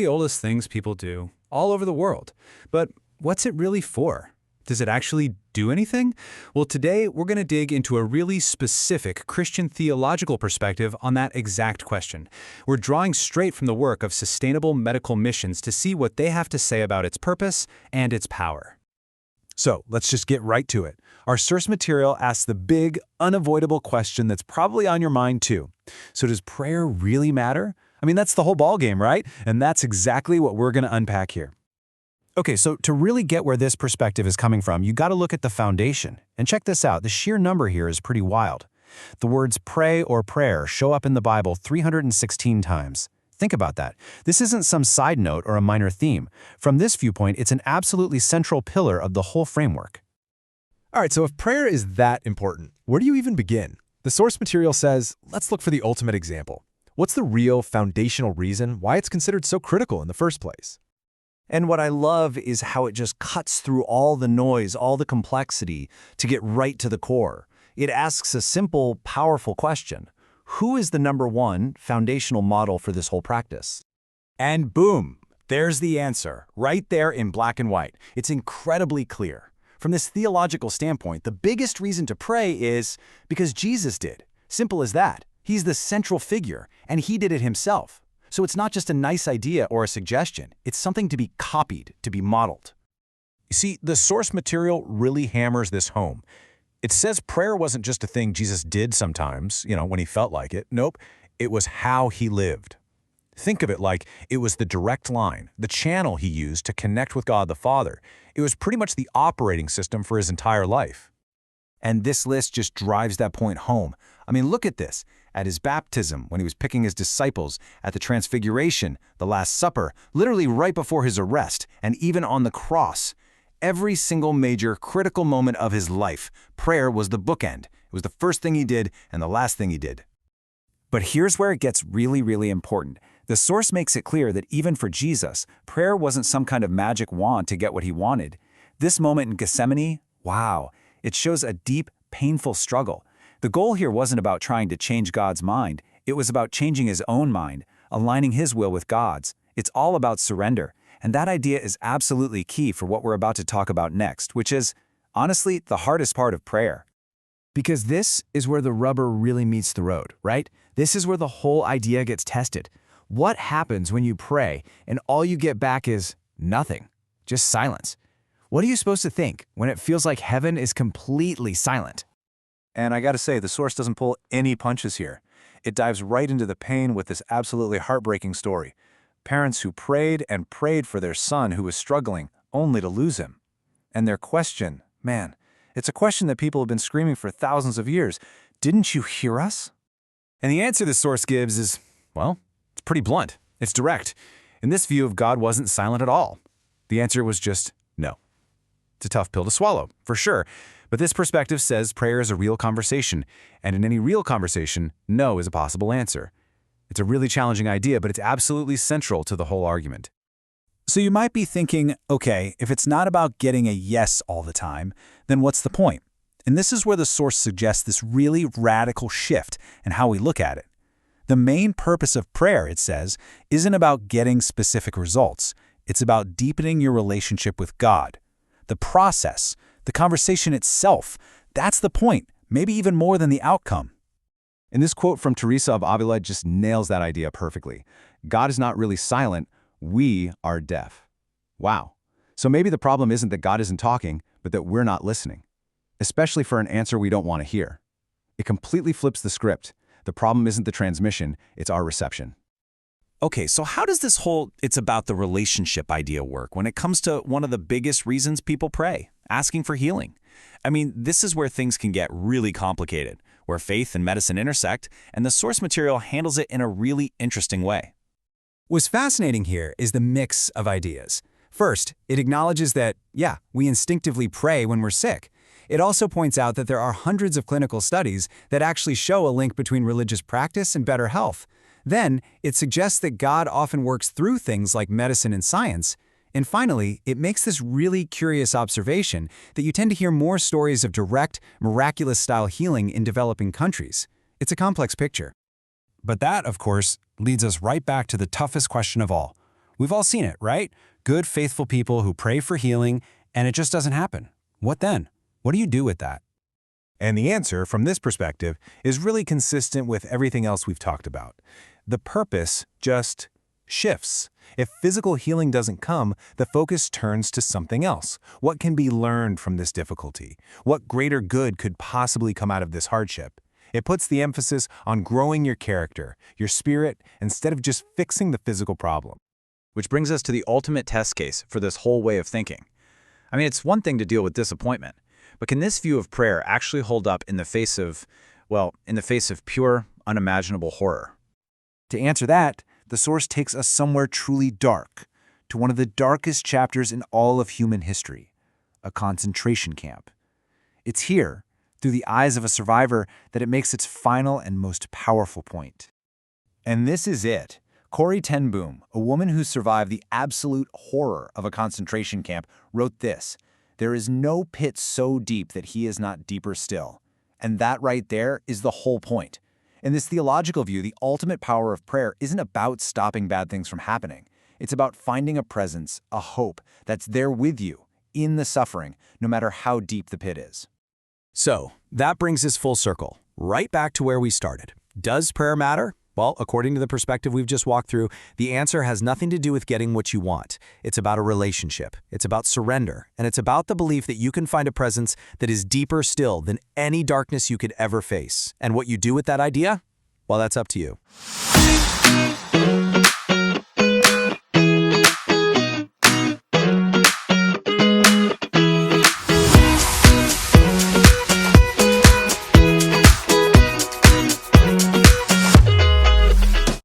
the oldest things people do, all over the world. But what's it really for? Does it actually do anything? Well, today we're going to dig into a really specific Christian theological perspective on that exact question. We're drawing straight from the work of Sustainable Medical Missions to see what they have to say about its purpose and its power. So let's just get right to it. Our source material asks the big, unavoidable question that's probably on your mind too. So does prayer really matter? I mean, that's the whole ballgame, right? And that's exactly what we're going to unpack here. Okay, so to really get where this perspective is coming from, you got to look at the foundation. And check this out, the sheer number here is pretty wild. The words pray or prayer show up in the Bible 316 times. Think about that. This isn't some side note or a minor theme. From this viewpoint, it's an absolutely central pillar of the whole framework. All right, so if prayer is that important, where do you even begin? The source material says, let's look for the ultimate example. What's the real foundational reason why it's considered so critical in the first place? And what I love is how it just cuts through all the noise, all the complexity to get right to the core. It asks a simple, powerful question. Who is the number one foundational model for this whole practice? And boom, there's the answer, right there in black and white. It's incredibly clear. From this theological standpoint, the biggest reason to pray is because Jesus did. Simple as that. He's the central figure, and he did it himself. So it's not just a nice idea or a suggestion. It's something to be copied, to be modeled. You see, the source material really hammers this home. It says prayer wasn't just a thing Jesus did sometimes, when he felt like it. Nope, it was how he lived. Think of it like it was the direct line, the channel he used to connect with God the Father. It was pretty much the operating system for his entire life. And this list just drives that point home. I mean, look at this. At his baptism, when he was picking his disciples, at the Transfiguration, the Last Supper, literally right before his arrest, and even on the cross. Every single major, critical moment of his life, prayer was the bookend. It was the first thing he did and the last thing he did. But here's where it gets really, really important. The source makes it clear that even for Jesus, prayer wasn't some kind of magic wand to get what he wanted. This moment in Gethsemane, wow, it shows a deep, painful struggle. The goal here wasn't about trying to change God's mind. It was about changing his own mind, aligning his will with God's. It's all about surrender. And that idea is absolutely key for what we're about to talk about next, which is, honestly, the hardest part of prayer. Because this is where the rubber really meets the road, right? This is where the whole idea gets tested. What happens when you pray and all you get back is nothing, just silence? What are you supposed to think when it feels like heaven is completely silent? And I gotta say, the source doesn't pull any punches here. It dives right into the pain with this absolutely heartbreaking story. Parents who prayed and prayed for their son who was struggling, only to lose him. And their question, man, it's a question that people have been screaming for thousands of years. Didn't you hear us? And the answer the source gives is, well, it's pretty blunt. It's direct. In this view of God wasn't silent at all. The answer was just no. It's a tough pill to swallow, for sure. But this perspective says prayer is a real conversation, and in any real conversation, no is a possible answer. It's a really challenging idea, but it's absolutely central to the whole argument. So you might be thinking, okay, if it's not about getting a yes all the time, then what's the point? And this is where the source suggests this really radical shift in how we look at it. The main purpose of prayer, it says, isn't about getting specific results. It's about deepening your relationship with God. The process, the conversation itself, that's the point, maybe even more than the outcome. And this quote from Teresa of Avila just nails that idea perfectly. God is not really silent, we are deaf. Wow. So maybe the problem isn't that God isn't talking, but that we're not listening, especially for an answer we don't want to hear. It completely flips the script. The problem isn't the transmission, it's our reception. Okay, so how does this whole "it's about the relationship" idea work when it comes to one of the biggest reasons people pray, asking for healing? I mean, this is where things can get really complicated, where faith and medicine intersect, and the source material handles it in a really interesting way. What's fascinating here is the mix of ideas. First, it acknowledges that, yeah, we instinctively pray when we're sick. It also points out that there are hundreds of clinical studies that actually show a link between religious practice and better health. Then, it suggests that God often works through things like medicine and science. And finally, it makes this really curious observation that you tend to hear more stories of direct, miraculous-style healing in developing countries. It's a complex picture. But that, of course, leads us right back to the toughest question of all. We've all seen it, right? Good, faithful people who pray for healing, and it just doesn't happen. What then? What do you do with that? And the answer, from this perspective, is really consistent with everything else we've talked about. The purpose just shifts. If physical healing doesn't come, the focus turns to something else. What can be learned from this difficulty? What greater good could possibly come out of this hardship? It puts the emphasis on growing your character, your spirit, instead of just fixing the physical problem. Which brings us to the ultimate test case for this whole way of thinking. I mean, it's one thing to deal with disappointment, but can this view of prayer actually hold up in the face of, well, in the face of pure, unimaginable horror? To answer that, the source takes us somewhere truly dark, to one of the darkest chapters in all of human history, a concentration camp. It's here, through the eyes of a survivor, that it makes its final and most powerful point. And this is it. Corrie ten Boom, a woman who survived the absolute horror of a concentration camp, wrote this: "There is no pit so deep that he is not deeper still." And that right there is the whole point. In this theological view, the ultimate power of prayer isn't about stopping bad things from happening. It's about finding a presence, a hope, that's there with you, in the suffering, no matter how deep the pit is. So, that brings us full circle, right back to where we started. Does prayer matter? Well, according to the perspective we've just walked through, the answer has nothing to do with getting what you want. It's about a relationship. It's about surrender. And it's about the belief that you can find a presence that is deeper still than any darkness you could ever face. And what you do with that idea? Well, that's up to you.